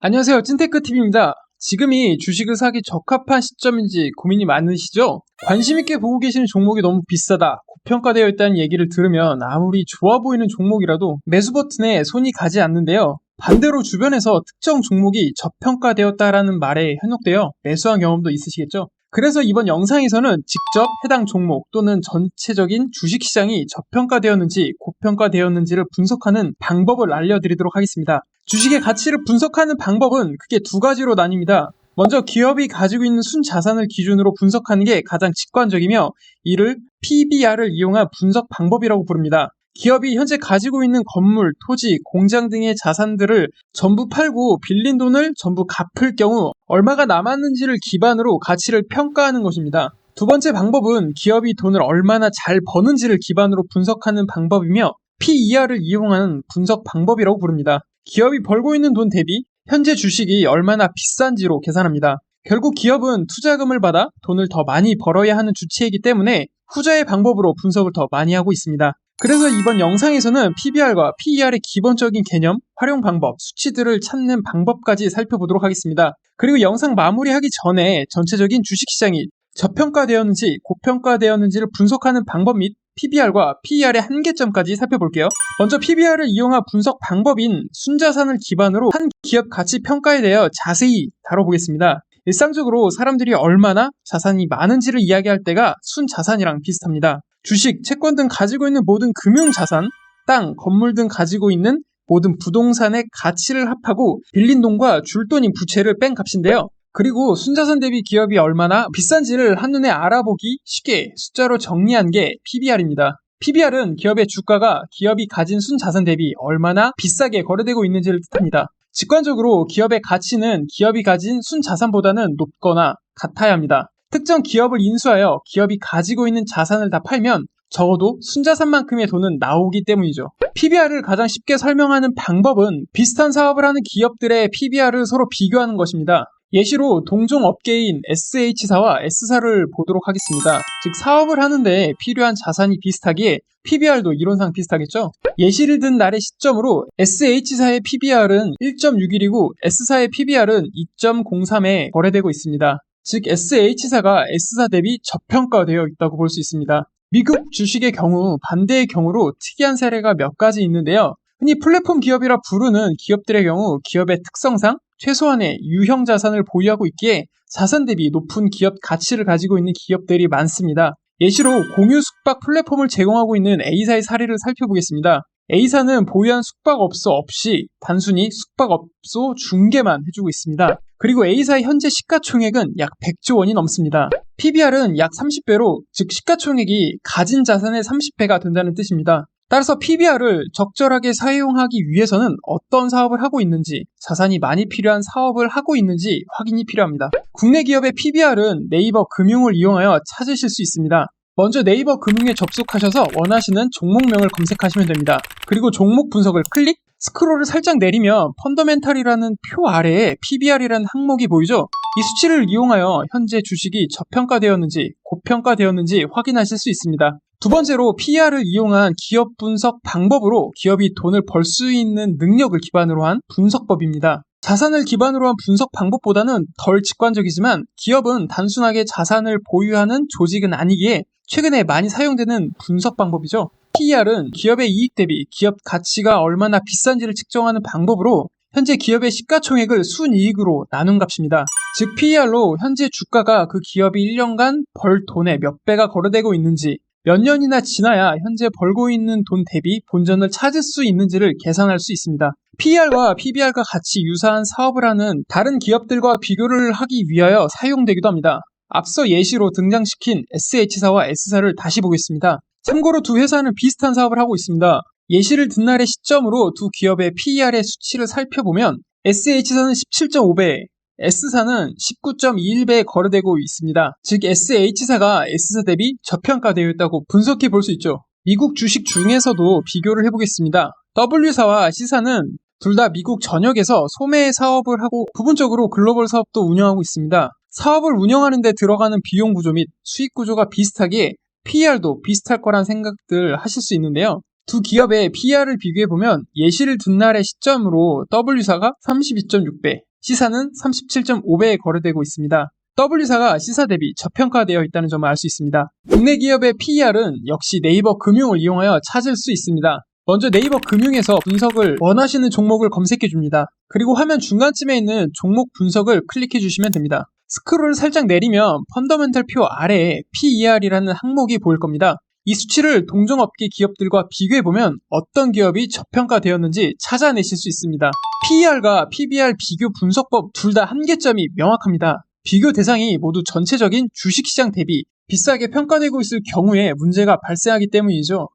안녕하세요. 찐테크TV입니다. 지금이 주식을 사기 적합한 시점인지 고민이 많으시죠? 관심있게 보고 계시는 종목이 너무 비싸다, 고평가되어 있다는 얘기를 들으면 아무리 좋아 보이는 종목이라도 매수 버튼에 손이 가지 않는데요. 반대로 주변에서 특정 종목이 저평가되었다라는 말에 현혹되어 매수한 경험도 있으시겠죠? 그래서 이번 영상에서는 직접 해당 종목 또는 전체적인 주식시장이 저평가되었는지 고평가되었는지를 분석하는 방법을 알려드리도록 하겠습니다. 주식의 가치를 분석하는 방법은 크게 두 가지로 나뉩니다. 먼저 기업이 가지고 있는 순자산을 기준으로 분석하는 게 가장 직관적이며, 이를 PBR을 이용한 분석 방법이라고 부릅니다. 기업이 현재 가지고 있는 건물, 토지, 공장 등의 자산들을 전부 팔고 빌린 돈을 전부 갚을 경우 얼마가 남았는지를 기반으로 가치를 평가하는 것입니다. 두 번째 방법은 기업이 돈을 얼마나 잘 버는지를 기반으로 분석하는 방법이며, PER을 이용하는 분석 방법이라고 부릅니다. 기업이 벌고 있는 돈 대비 현재 주식이 얼마나 비싼지로 계산합니다. 결국 기업은 투자금을 받아 돈을 더 많이 벌어야 하는 주체이기 때문에 후자의 방법으로 분석을 더 많이 하고 있습니다. 그래서 이번 영상에서는 PBR과 PER의 기본적인 개념, 활용 방법, 수치들을 찾는 방법까지 살펴보도록 하겠습니다. 그리고 영상 마무리하기 전에 전체적인 주식시장이 저평가되었는지 고평가되었는지를 분석하는 방법 및 PBR과 PER의 한계점까지 살펴볼게요. 먼저 PBR을 이용한 분석 방법인 순자산을 기반으로 한 기업 가치 평가에 대해 자세히 다뤄보겠습니다. 일상적으로 사람들이 얼마나 자산이 많은지를 이야기할 때가 순자산이랑 비슷합니다. 주식, 채권 등 가지고 있는 모든 금융자산, 땅, 건물 등 가지고 있는 모든 부동산의 가치를 합하고 빌린 돈과 줄 돈인 부채를 뺀 값인데요. 그리고 순자산 대비 기업이 얼마나 비싼지를 한눈에 알아보기 쉽게 숫자로 정리한 게 PBR입니다. PBR은 기업의 주가가 기업이 가진 순자산 대비 얼마나 비싸게 거래되고 있는지를 뜻합니다. 직관적으로 기업의 가치는 기업이 가진 순자산보다는 높거나 같아야 합니다. 특정 기업을 인수하여 기업이 가지고 있는 자산을 다 팔면 적어도 순자산만큼의 돈은 나오기 때문이죠. PBR을 가장 쉽게 설명하는 방법은 비슷한 사업을 하는 기업들의 PBR을 서로 비교하는 것입니다. 예시로 동종 업계인 SH사와 S사를 보도록 하겠습니다. 즉 사업을 하는데 필요한 자산이 비슷하기에 PBR도 이론상 비슷하겠죠? 예시를 든 날의 시점으로 SH사의 PBR은 1.61이고 S사의 PBR은 2.03에 거래되고 있습니다. 즉 SH사가 S사 대비 저평가되어 있다고 볼 수 있습니다. 미국 주식의 경우 반대의 경우로 특이한 사례가 몇 가지 있는데요. 흔히 플랫폼 기업이라 부르는 기업들의 경우 기업의 특성상 최소한의 유형 자산을 보유하고 있기에 자산 대비 높은 기업 가치를 가지고 있는 기업들이 많습니다. 예시로 공유 숙박 플랫폼을 제공하고 있는 A사의 사례를 살펴보겠습니다. A사는 보유한 숙박업소 없이 단순히 숙박업소 중개만 해주고 있습니다. 그리고 A사의 현재 시가총액은 약 100조 원이 넘습니다. PBR은 약 30배로, 즉 시가총액이 가진 자산의 30배가 된다는 뜻입니다. 따라서 PBR을 적절하게 사용하기 위해서는 어떤 사업을 하고 있는지, 자산이 많이 필요한 사업을 하고 있는지 확인이 필요합니다. 국내 기업의 PBR은 네이버 금융을 이용하여 찾으실 수 있습니다. 먼저 네이버 금융에 접속하셔서 원하시는 종목명을 검색하시면 됩니다. 그리고 종목 분석을 클릭, 스크롤을 살짝 내리면 펀더멘탈이라는 표 아래에 PBR이라는 항목이 보이죠? 이 수치를 이용하여 현재 주식이 저평가되었는지 고평가되었는지 확인하실 수 있습니다. 두 번째로 PER을 이용한 기업 분석 방법으로 기업이 돈을 벌 수 있는 능력을 기반으로 한 분석법입니다. 자산을 기반으로 한 분석 방법보다는 덜 직관적이지만 기업은 단순하게 자산을 보유하는 조직은 아니기에 최근에 많이 사용되는 분석 방법이죠. PER은 기업의 이익 대비 기업 가치가 얼마나 비싼지를 측정하는 방법으로 현재 기업의 시가총액을 순이익으로 나눈 값입니다. 즉 PER로 현재 주가가 그 기업이 1년간 벌 돈의 몇 배가 거래되고 있는지, 몇 년이나 지나야 현재 벌고 있는 돈 대비 본전을 찾을 수 있는지를 계산할 수 있습니다. PER과 PBR과 같이 유사한 사업을 하는 다른 기업들과 비교를 하기 위하여 사용되기도 합니다. 앞서 예시로 등장시킨 SH사와 S사를 다시 보겠습니다. 참고로 두 회사는 비슷한 사업을 하고 있습니다. 예시를 든 날의 시점으로 두 기업의 PER의 수치를 살펴보면 SH사는 17.5배, S사는 19.21배에 거래되고 있습니다. 즉 SH사가 S사 대비 저평가되어 있다고 분석해 볼 수 있죠. 미국 주식 중에서도 비교를 해보겠습니다. W사와 C사는 둘 다 미국 전역에서 소매 사업을 하고 부분적으로 글로벌 사업도 운영하고 있습니다. 사업을 운영하는 데 들어가는 비용 구조 및 수익 구조가 비슷하기에 PER도 비슷할 거란 생각들 하실 수 있는데요. 두 기업의 PER을 비교해보면 예시를 든 날의 시점으로 W사가 32.6배, C사는 37.5배에 거래되고 있습니다. W사가 C사 대비 저평가되어 있다는 점을 알 수 있습니다. 국내 기업의 PER은 역시 네이버 금융을 이용하여 찾을 수 있습니다. 먼저 네이버 금융에서 분석을 원하시는 종목을 검색해 줍니다. 그리고 화면 중간쯤에 있는 종목 분석을 클릭해 주시면 됩니다. 스크롤을 살짝 내리면 펀더멘털 표 아래에 PER이라는 항목이 보일 겁니다. 이 수치를 동종업계 기업들과 비교해보면 어떤 기업이 저평가되었는지 찾아내실 수 있습니다. PER과 PBR 비교 분석법 둘 다 한계점이 명확합니다. 비교 대상이 모두 전체적인 주식시장 대비 비싸게 평가되고 있을 경우에 문제가 발생하기 때문이죠.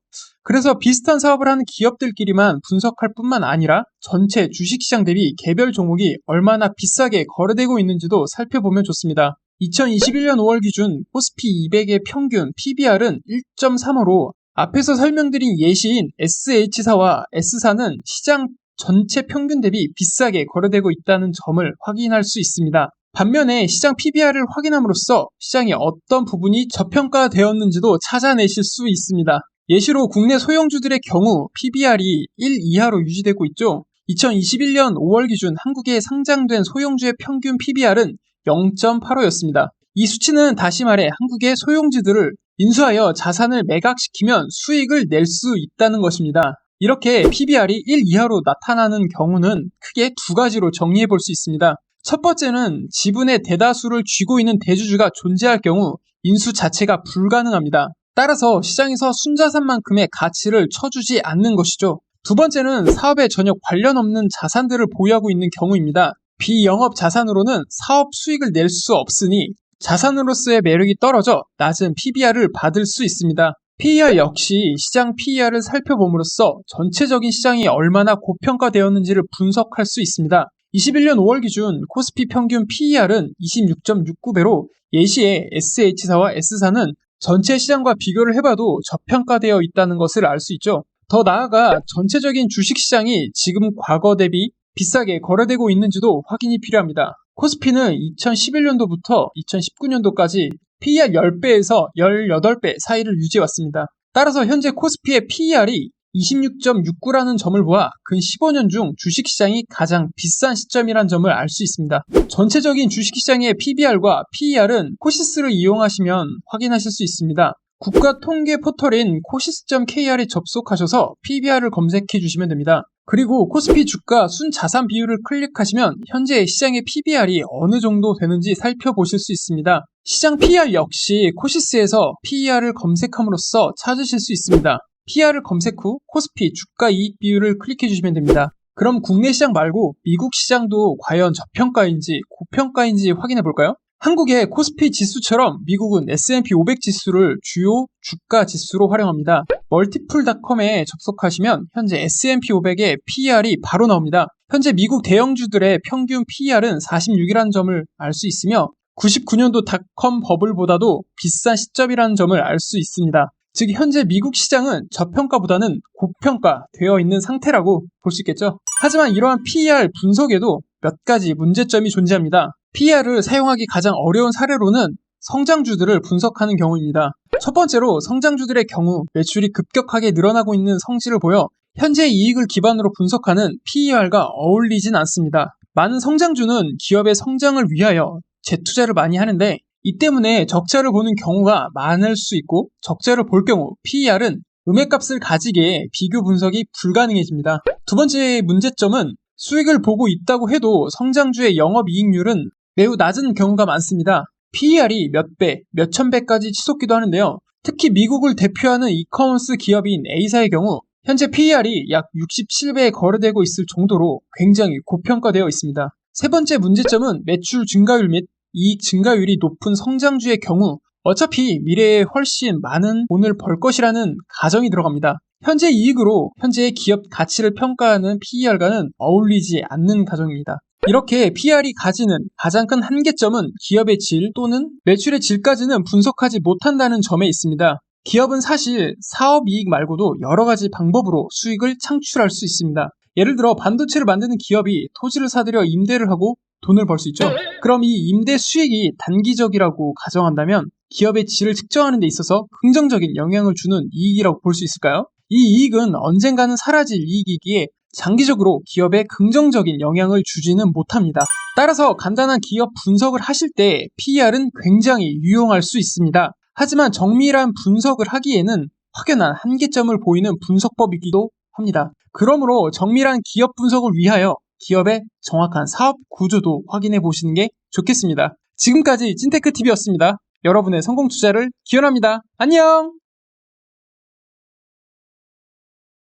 그래서 비슷한 사업을 하는 기업들끼리만 분석할 뿐만 아니라 전체 주식시장 대비 개별 종목이 얼마나 비싸게 거래되고 있는지도 살펴보면 좋습니다. 2021년 5월 기준 코스피 200의 평균 PBR은 1.35로 앞에서 설명드린 예시인 SH사와 S사는 시장 전체 평균 대비 비싸게 거래되고 있다는 점을 확인할 수 있습니다. 반면에 시장 PBR을 확인함으로써 시장의 어떤 부분이 저평가되었는지도 찾아내실 수 있습니다. 예시로 국내 소형주들의 경우 PBR이 1 이하로 유지되고 있죠. 2021년 5월 기준 한국에 상장된 소형주의 평균 PBR은 0.85였습니다. 이 수치는 다시 말해 한국의 소형주들을 인수하여 자산을 매각시키면 수익을 낼 수 있다는 것입니다. 이렇게 PBR이 1 이하로 나타나는 경우는 크게 두 가지로 정리해 볼 수 있습니다. 첫 번째는 지분의 대다수를 쥐고 있는 대주주가 존재할 경우 인수 자체가 불가능합니다. 따라서 시장에서 순자산만큼의 가치를 쳐주지 않는 것이죠. 두 번째는 사업에 전혀 관련 없는 자산들을 보유하고 있는 경우입니다. 비영업 자산으로는 사업 수익을 낼 수 없으니 자산으로서의 매력이 떨어져 낮은 PBR을 받을 수 있습니다. PER 역시 시장 PER을 살펴봄으로써 전체적인 시장이 얼마나 고평가되었는지를 분석할 수 있습니다. 21년 5월 기준 코스피 평균 PER은 26.69배로 예시에 SH사와 S사는 전체 시장과 비교를 해봐도 저평가되어 있다는 것을 알 수 있죠. 더 나아가 전체적인 주식시장이 지금 과거 대비 비싸게 거래되고 있는지도 확인이 필요합니다. 코스피는 2011년도부터 2019년도까지 PER 10배에서 18배 사이를 유지해왔습니다. 따라서 현재 코스피의 PER이 26.69라는 점을 보아 근 15년 중 주식시장이 가장 비싼 시점이란 점을 알 수 있습니다. 전체적인 주식시장의 PBR과 PER은 코시스를 이용하시면 확인하실 수 있습니다. 국가 통계 포털인 코시스.kr에 접속하셔서 PBR을 검색해 주시면 됩니다. 그리고 코스피 주가 순자산 비율을 클릭하시면 현재 시장의 PBR이 어느 정도 되는지 살펴보실 수 있습니다. 시장 PER 역시 코시스에서 PER을 검색함으로써 찾으실 수 있습니다. PER을 검색 후 코스피 주가 이익 비율을 클릭해 주시면 됩니다. 그럼 국내 시장 말고 미국 시장도 과연 저평가인지 고평가인지 확인해 볼까요? 한국의 코스피 지수처럼 미국은 S&P 500 지수를 주요 주가 지수로 활용합니다. 멀티플닷컴에 접속하시면 현재 S&P 500의 PER이 바로 나옵니다. 현재 미국 대형주들의 평균 PER은 46이라는 점을 알 수 있으며 99년도 닷컴 버블보다도 비싼 시점이라는 점을 알 수 있습니다. 즉 현재 미국 시장은 저평가보다는 고평가되어 있는 상태라고 볼 수 있겠죠. 하지만 이러한 PER 분석에도 몇 가지 문제점이 존재합니다. PER을 사용하기 가장 어려운 사례로는 성장주들을 분석하는 경우입니다. 첫 번째로 성장주들의 경우 매출이 급격하게 늘어나고 있는 성질을 보여 현재 이익을 기반으로 분석하는 PER과 어울리진 않습니다. 많은 성장주는 기업의 성장을 위하여 재투자를 많이 하는데 이 때문에 적자를 보는 경우가 많을 수 있고 적자를 볼 경우 PER은 음액값을 가지기에 비교 분석이 불가능해집니다. 두 번째 문제점은 수익을 보고 있다고 해도 성장주의 영업이익률은 매우 낮은 경우가 많습니다. PER이 몇 배, 몇천 배까지 치솟기도 하는데요. 특히 미국을 대표하는 이커머스 기업인 A사의 경우 현재 PER이 약 67배에 거래되고 있을 정도로 굉장히 고평가되어 있습니다. 세 번째 문제점은 매출 증가율 및 이익 증가율이 높은 성장주의 경우 어차피 미래에 훨씬 많은 돈을 벌 것이라는 가정이 들어갑니다. 현재 이익으로 현재의 기업 가치를 평가하는 PER과는 어울리지 않는 가정입니다. 이렇게 PER이 가지는 가장 큰 한계점은 기업의 질 또는 매출의 질까지는 분석하지 못한다는 점에 있습니다. 기업은 사실 사업이익 말고도 여러 가지 방법으로 수익을 창출할 수 있습니다. 예를 들어 반도체를 만드는 기업이 토지를 사들여 임대를 하고 돈을 벌 수 있죠. 그럼 이 임대 수익이 단기적이라고 가정한다면 기업의 질을 측정하는 데 있어서 긍정적인 영향을 주는 이익이라고 볼 수 있을까요? 이 이익은 언젠가는 사라질 이익이기에 장기적으로 기업에 긍정적인 영향을 주지는 못합니다. 따라서 간단한 기업 분석을 하실 때 PER은 굉장히 유용할 수 있습니다. 하지만 정밀한 분석을 하기에는 확연한 한계점을 보이는 분석법이기도 합니다. 그러므로 정밀한 기업 분석을 위하여 기업의 정확한 사업 구조도 확인해 보시는 게 좋겠습니다. 지금까지 찐테크TV였습니다. 여러분의 성공 투자를 기원합니다. 안녕!